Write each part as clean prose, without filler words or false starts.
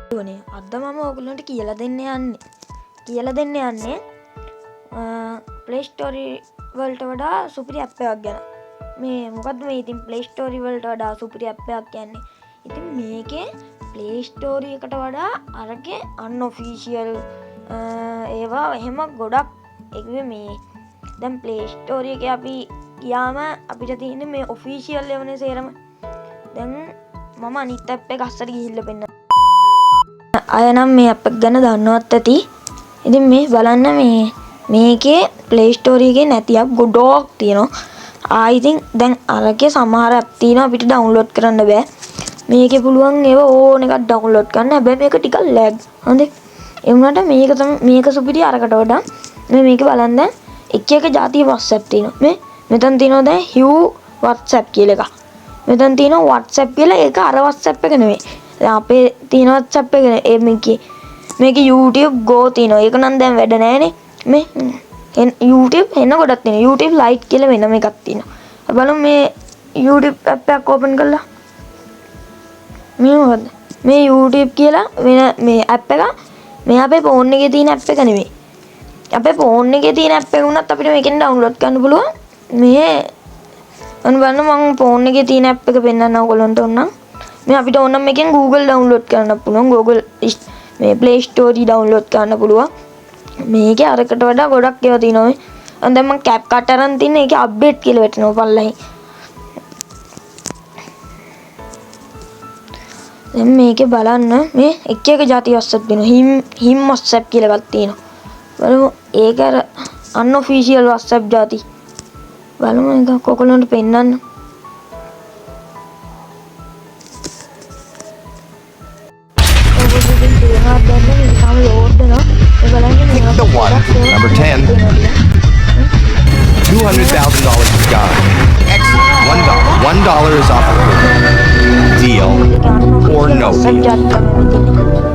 අද මම ඔයගොල්ලන්ට කියලා දෙන්න යන්නේ Play Store වලට වඩා සුපිරි ඇප් එකක් ගැන. මේ මොකද්ද මේ ඉතින් Play Store වලට වඩා සුපිරි ඇප් එකක් කියන්නේ. ඉතින් මේකේ Play Store එකට වඩා අරගේ unofficial ඒවා එහෙම ගොඩක් මේ දැන් Play Store එකේ අපි ගියාම අපිට තියෙන්නේ මේ official ඒවානේ සේරම. දැන් මම අනිත් ඇප් එක අස්සට ගිහිල්ලා පෙන්නන්න. අය නම් මේ ඇප් එක ගැන දන්නවත් ඇති. ඉතින් මේ බලන්න මේකේ Play Store එකේ නැති ඇප් ගොඩක් තියෙනවා. ඉතින් දැන් අරගේ සමහර ඇප් තියෙනවා අපිට ඩවුන්ලෝඩ් කරන්න බෑ. මේකේ පුළුවන් ඒවා ඕන එකක් ඩවුන්ලෝඩ් කරන්න. හැබැයි මේක ටිකක් ලැග්. හොඳේ. ඒ වුණාට මේක සුපිරි අරකට වඩා මේක බලන්න දැන් එක જાතිය WhatsApp තියෙනවා. මෙතන තියෙනවා දැන් Hue WhatsApp කියලා එකක්. මෙතන තියෙනවා WhatsApp කියලා ඒක අර WhatsApp එක නෙමෙයි. දැන් අපේ තියෙන WhatsApp එක මේකේ YouTube Go තියෙනවා. ඒක නම් දැන් වැඩ නැහැනේ. මේ YouTube එන්න ගොඩක් තියෙනවා. YouTube Lite කියලා වෙනම එකක් තියෙනවා. බලමු මේ YouTube app එක open කරලා. මේ මොකද්ද? මේ YouTube කියලා වෙන මේ app එක මේ අපේ phone එකේ තියෙන app එක නෙමෙයි. අපේ phone එකේ තියෙන app එක වුණත් අපිට මේකෙන් download කරන්න පුළුවන්. මේ අන්න බලන්න මම phone එකේ තියෙන app එක පෙන්නන්න ඕගොල්ලන්ට ඕන නම් මේ අපිට ඕන නම් මේකෙන් Google download කරන්න පුළුවන්. Google මේ Play Store download කරන්න පුළුවන්. මේකේ අරකට වඩා ගොඩක් ඒවා තියෙනවා. දැන් මම CapCut අරන් තින්නේ ඒකේ update කියලා වැටෙනවා පල්ලෙහි. දැන් මේකේ බලන්න මේ එක જાති WhatsApp තියෙනවා. him WhatsApp කියලා එකක් තියෙනවා. බලමු ඒක අර unofficial WhatsApp જાති. බලමු ඒක ඔයගොල්ලන්ට පෙන්නන්න. Pick the one. Number 10. $200,000 is gone. Excellent. $1 is off the board. Deal or no deal.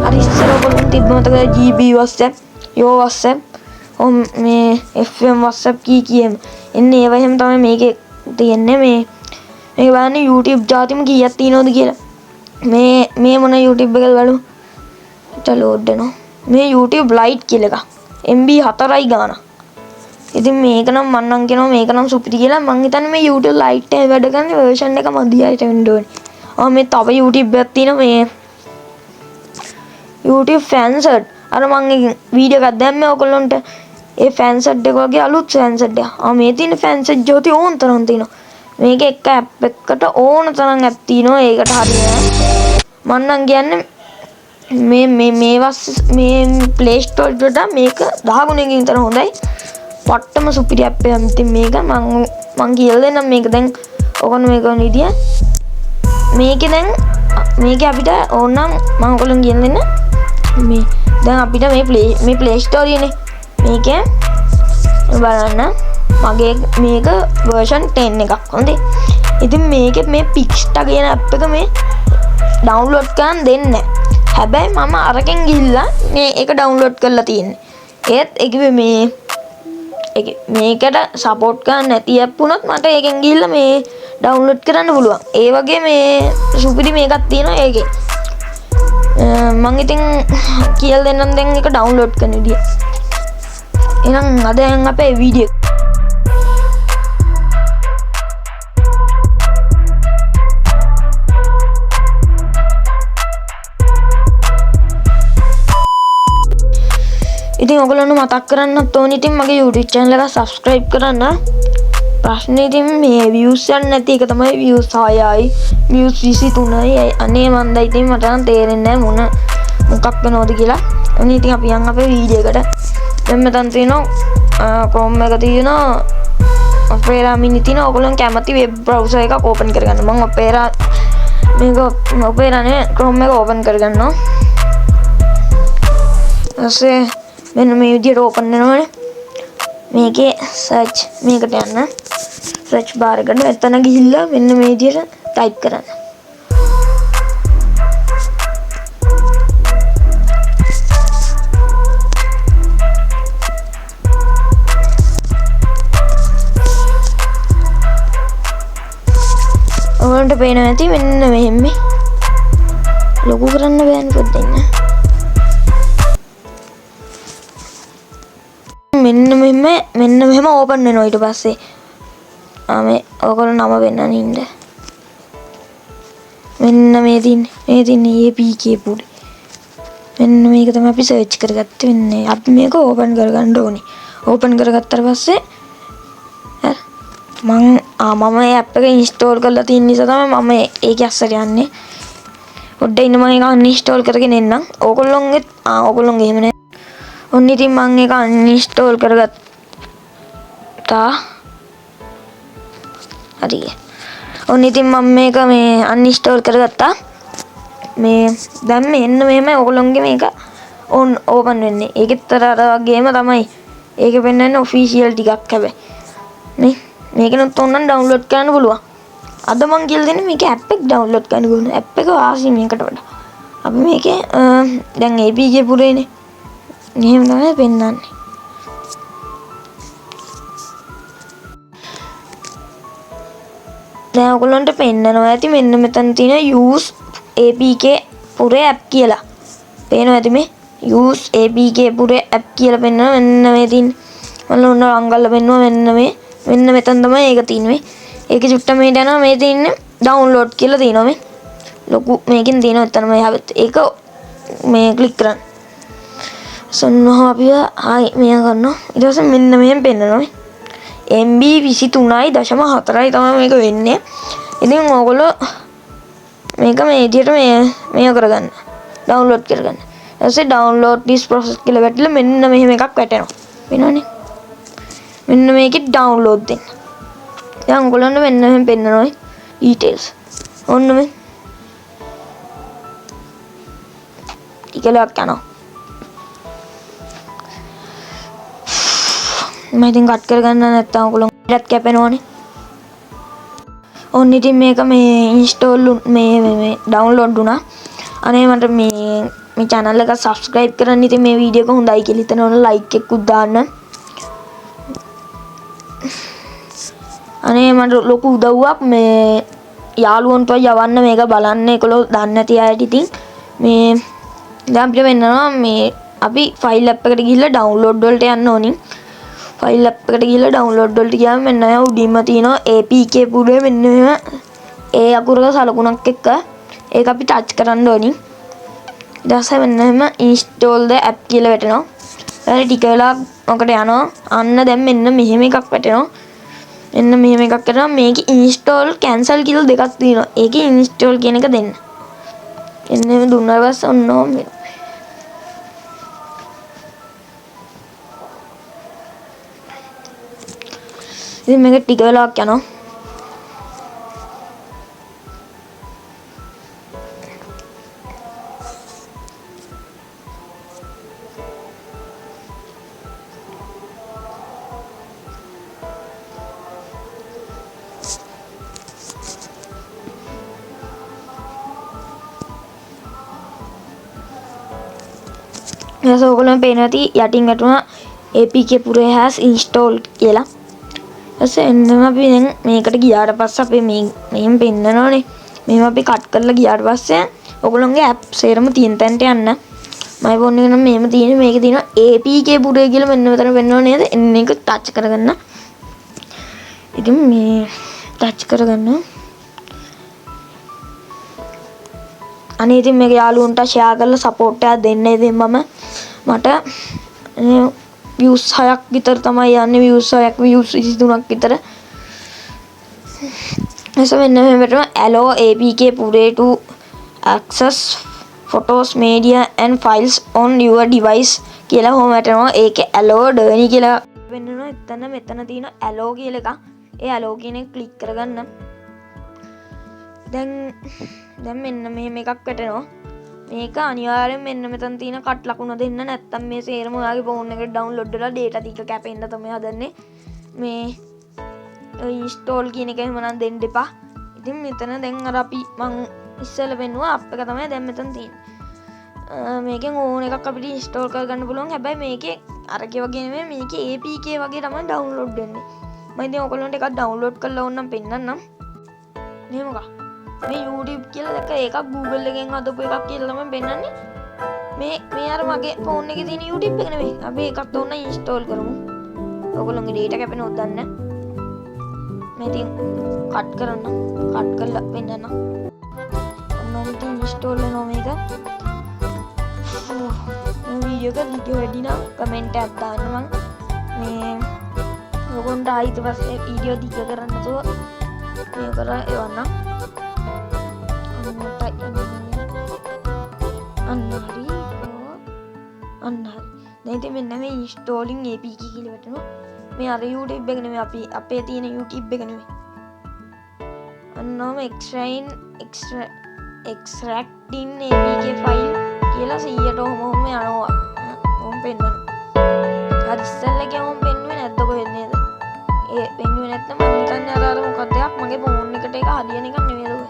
අර ඉස්සර ඔයගොල්ලන් තිබ්බමතක GB WhatsApp, Yo WhatsApp, මේ FM WhatsApp කීයම එන්නේ ඒවා එහෙම තමයි මේකේ තියෙන්නේ. මේ බලන්න YouTube જાතිම කීයක් තියෙනවද කියලා. මේ මොන YouTube එකද බලමු. load වෙනවා. මේ YouTube Lite කියලා එකක්. MB 4යි ගාන. ඉතින් මේක නම් මම නම් කියනවා මේක නම් සුපිරි කියලා. මං හිතන්නේ මේ YouTube Lite එකේ වැඩ ගන්න version එක මදියට වෙන්න ඕනේ. මේ තව YouTube එකක් තියෙනවා මේ YouTube Fansat. අර මං වීඩියෝ එකක් දැම්මේ ඔයගොල්ලන්ට. ඒ Fansat එක වගේ අලුත් Fansat එක. මේ තියෙන Fansat ජෝති ඕන තරම් තියෙනවා. මේක එක app එකකට ඕන තරම් app තියෙනවා. ඒකට හරියන්නේ. මං නම් කියන්නේ මේ Play Store වලට මේක 10 ගුණයකින් විතර හොඳයි. පට්ටම සුපිරි ඇප් එකක්. ඉතින් මේක මං කියලා දෙන්නම් මේක දැන් ඔයගොල්ලෝ මේක වන විදිය. මේකේ දැන් මේකේ අපිට ඕනනම් මම ඔයගොල්ලන් කියන දෙන්න මේ දැන් අපිට මේ Play Store එකනේ මේකේ බලන්න මගේ මේක version 10 එකක්. හොඳේ. ඉතින් මේකේ මේ Pixta කියන ඇප් එක මේ download කරන් දෙන්නේ නැහැ. හැබැයි මම අරකින් ගිහිල්ලා මේ එක ඩවුන්ලෝඩ් කරලා තියෙන්නේ. ඒත් මේකට සපෝට් කරන්න නැති ඇප් වුණොත් මට ඒකෙන් ගිහිල්ලා මේ ඩවුන්ලෝඩ් කරන්න පුළුවන්. ඒ වගේ මේ සුපිරි මේකක් තියෙනවා ඒකේ. මම ඉතින් කියලා දෙන්නම් දැන් ඒක ඩවුන්ලෝඩ් කරන විදිය. එහෙනම් අද අපේ වීඩියෝ ඉතින් ඔයගොල්ලන්ට මතක් කරන්නත් ඕනේ ඉතින් මගේ YouTube channel එක subscribe කරන්න. ප්‍රශ්නේ ඉතින් මේ views යන්නේ නැති එක තමයි views 6යි views 23යි. අනේ මන්ද ඉතින් මට නම් තේරෙන්නේ නැහැ මොකක් වෙනවද කියලා. අනේ ඉතින් අපි යන් අපේ වීඩියෝ එකට. දැන් මෙතන තියෙනවා Chrome එක තියෙනවා Opera Mini තියෙනවා. ඔයගොල්ලන් කැමති web browser එකක් open කරගන්න. මම Opera නේ Chrome එක open කරගන්නවා. ඊස්සේ මෙන්න මේ විදියට ඕපන් වෙනවනේ. මේකේ සර්ච් මේකට යන්න. සර්ච් බාර් එකට එතන ගිහිල්ලා මෙන්න මේ විදියට ටයිප් කරන්න. ඔයාලට පේනවා ඇති මෙන්න මෙහෙම. ලොකු කරන්න බෑනේ පොඩ්ඩක්. මෙන්න මෙහෙම ඕපන් වෙනවා. ඊට පස්සේ මේ ඔයගොල්ලෝ නම වෙන්නන ඉන්න. මෙන්න මේ තින්නේ APK පුරේ. මෙන්න මේක තමයි අපි සර්ච් කරගත්තේ. මෙන්න අපි මේක ඕපන් කරගන්න ඕනේ. ඕපන් කරගත්තාට පස්සේ මම මේ ඇප් එක ඉන්ස්ටෝල් කරලා තියෙන නිසා තමයි මම ඒකේ අස්සට යන්නේ. පොඩ්ඩක් ඉන්න මම ඒක අන්ඉන්ස්ටෝල් කරගෙන එන්නම්. ඕගොල්ලොන්ගේ එහෙම නෑ. ඔන්න ඉතින් මම ඒක අන්ඉන්ස්ටෝල් කරගත්තා. හරි. ඔන්න ඉතින් මම මේක මේ අන්ඉන්ස්ටෝල් කරගත්තා. මේ දැන් මෙන්න මෙහෙම ඕගොල්ලොන්ගේ මේක ඕපන් වෙන්නේ. ඒකෙත් අර වගේම තමයි. ඒක පෙන්නන්නේ ඔෆිෂියල් ටිකක් හැබැයි. නේ මේකනොත් ඕනනම් ඩවුන්ලෝඩ් කරන්න පුළුවන්. අද මං කියලා දෙන්නේ මේක ඇප් එක ඩවුන්ලෝඩ් කරන්න ඕන. ඇප් එක වාසි මේකට වඩා. අපි මේකේ දැන් APK පුරේනේ. මෙහෙම තමයි පෙන්නන්නේ. දැන් ඔයගොල්ලන්ට පෙන්නනවා ඇති මෙන්න මෙතන තියෙන use APK පුරේ app කියලා. පේනවා ඇති මේ use APK පුරේ app කියලා පෙන්නනවා. මෙන්න මේ තියෙන මම ඔන්න අංගල්ල පෙන්නුවා. මෙන්න මෙතන තමයි ඒක තියෙන්නේ. ඒකේ චුට්ට මේට යනවා. මේ තියෙන්නේ download කියලා තියෙනවා මේ. ලොකු මේකෙන් තියෙනවා එතන මේ හැබත් ඒක මේ ක්ලික් කරන්න. සොන්නෝ අපි ආයි මෙයා කරනවා. ඊට පස්සේ මෙන්න මෙහෙම පෙන්නනවා මේ. MB 23.4යි තමයි මේක වෙන්නේ. ඉතින් ඕගොල්ලෝ මේක මේ විදියට මේ කරගන්න. ඩවුන්ලෝඩ් කරගන්න. ඊට පස්සේ download this process කියලා වැටිලා මෙන්න මෙහෙම එකක් වැටෙනවා. වෙනවනේ. මෙන්න මේකේ ඩවුන්ලෝඩ් දෙන්න. දැන් ඔයගොල්ලන්ට මෙන්න මෙහෙම පෙන්නනවා details. ඔන්න මේ ටිකලක් යනවා. මම ඉතින් කට් කරගන්න නැත්තම් ඔයගොල්ලන්ට කැපෙනවනේ. ඔන්න ඉතින් මේක මේ ඉන්ස්ටෝල් මේ ඩවුන්ලෝඩ් වුණා. අනේ මට මේ channel එක subscribe කරන්න. ඉතින් මේ වීඩියෝ එක හොඳයි කියලා හිතනවනම් like එකකුත් දාන්න. අනේ මට ලොකු උදව්වක් මේ යාළුවන්ට යවන්න මේක බලන්න. ඒකලෝ දන්නේ නැති අයට ඉතින් මේ දැන් අපිට වෙන්නවා මේ අපි ෆයිල් ඇප් එකට ගිහිල්ලා ඩවුන්ලෝඩ් වලට යන්න ඕනි. ෆයිල් ඇප් එකට ගිහිල්ලා ඩවුන්ලෝඩ් වලට ගියාම මෙන්න අය උඩින්ම තියෙනවා APK පුරේ මෙන්න මෙහෙම ඒ අකුරක සලකුණක් එක්ක ඒක අපි ටච් කරන්න ඕනි. ඊට පස්සේ මෙන්න මෙහෙම install the app කියලා වැටෙනවා. ඊට ටික වෙලා ඔකට යනවා. අන්න දැන් මෙන්න මෙහෙම එකක් වැටෙනවා. මෙන්න මෙහෙම එකක් කරනවා. මේකේ install cancel කියලා දෙකක් තියෙනවා. ඒකේ install කියන එක දෙන්න. එන්න මේ දුන්නා පස්සේ ඔන්නෝම ඉතින් මේක ටික වෙලාවක් යනවා. එයාස ඔයගොල්ලෝ පේනවා ඇති යටින් වැටුණා APK පුරේ has installed කියලා. එන්නම අපි දැන් මේකට ගියාට පස්සේ අපි මෙහෙම පෙන්නනෝනේ. මෙහෙම අපි කට් කරලා ගියාට පස්සේ ඔයගොල්ලෝගේ ඇප් සේරම තියෙන තැනට යන්න. මයි ෆෝන් එකේ නම් මෙහෙම තියෙන්නේ. මේකේ තියෙනවා APK පුරේ කියලා මෙන්න මෙතන පෙන්නනෝ නේද? එන්න එක ටච් කරගන්න. ඉතින් මේ ටච් කරගන්න. අනේ ඉතින් මේක යාළුවන්ට ෂෙයා කරලා සපෝට් එකක් දෙන්න. ඉතින් මට views 6ක් විතර තමයි යන්නේ. views 6ක් views 23ක් විතර. එසම මෙන්න මෙතන allow APK පුරේ to access photos media and files on your device කියලා හොම වැටෙනවා. ඒකේ allow done කියලා වෙන්නනවා. මෙතන තියෙන allow කියලා එක. ඒ allow කියන එක ක්ලික් කරගන්න. දැන් මෙන්න මෙහෙම එකක් වැටෙනවා. මේක අනිවාර්යෙන් මෙන්න මෙතන තියෙන කට් ලකුණ දෙන්න. නැත්තම් මේ සේරම ඔයාගේ ෆෝන් එකට ඩවුන්ලෝඩ් වෙලා data ටික කැපෙන්න තමයි හදන්නේ. මේ install කියන එක එහෙම නම් දෙන්න එපා. ඉතින් මෙතන දැන් අර අපි මං ඉස්සෙල්ලා පෙන්නුවා app එක තමයි දැන් මෙතන තියෙන්නේ. මේකෙන් ඕන එකක් අපිට install කරගන්න පුළුවන්. හැබැයි මේකේ අරකේ වගේ නෙමෙයි. මේකේ APK වගේ තමයි ඩවුන්ලෝඩ් වෙන්නේ. මම ඉතින් ඔයගොල්ලන්ට එකක් ඩවුන්ලෝඩ් කරලා ඕනනම් පෙන්නන්නම්. මෙහෙමක මේ YouTube කියලා දැක්ක එකක් Google එකෙන් හදපු එකක් කියලා තමයි පෙන්නන්නේ. මේ අර මගේ ෆෝන් එකේ තියෙන YouTube එක නෙමෙයි. අපි එකක් ඕන ඉන්ස්ටෝල් කරමු. ඔයගොල්ලෝගේ data කැපෙනවද දන්නේ නැහැ. මම ඉතින් කට් කරලා පෙන්නන්න. ඔන්න ඉතින් ඉන්ස්ටෝල් වෙනවා මේක. මේ වීඩියෝ එක දිග වැඩි නම් කමෙන්ට් එකක් දාන්න මං මේ ඔයගොල්ලන්ට ආයිත් පස්සේ වීඩියෝ දිග කරන්න නැතුව මේ කරලා එවන්නම්. අන්න හරි. දැන් ඉතින් මෙන්න මේ installing APK කියලා වැටෙනවා. මේ අර YouTube එක නෙමෙයි අපි අපේ තියෙන YouTube එක නෙමෙයි. අන්නම extracting APK file කියලා 100ට ඔහොම යනවා. ඔහොම පෙන්නනවා. අර ඉස්සෙල්ලා ගියාම පෙන්නුවේ නැද්ද කොහෙද නේද? ඒ පෙන්නුවේ නැත්නම් මම හිතන්නේ අර මොකක්ද එකක් මගේ ෆෝන් එකට ඒක හරියන එකක් නෙමෙයිද ඔය.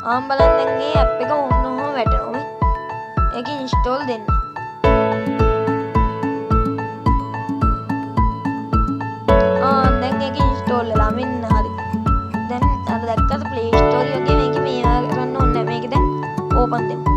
ආම් බලන්න දැන් මේ app එක ඔන්නම වැටෙනවා මේ. ඒක install දෙන්න. දැන් ඒක install වෙලා මෙන්න හරි. දැන් අර දැක්කද Play Store එකේ මේක මේ කරන්න ඕනේ නැහැ. මේක දැන් open දෙමු.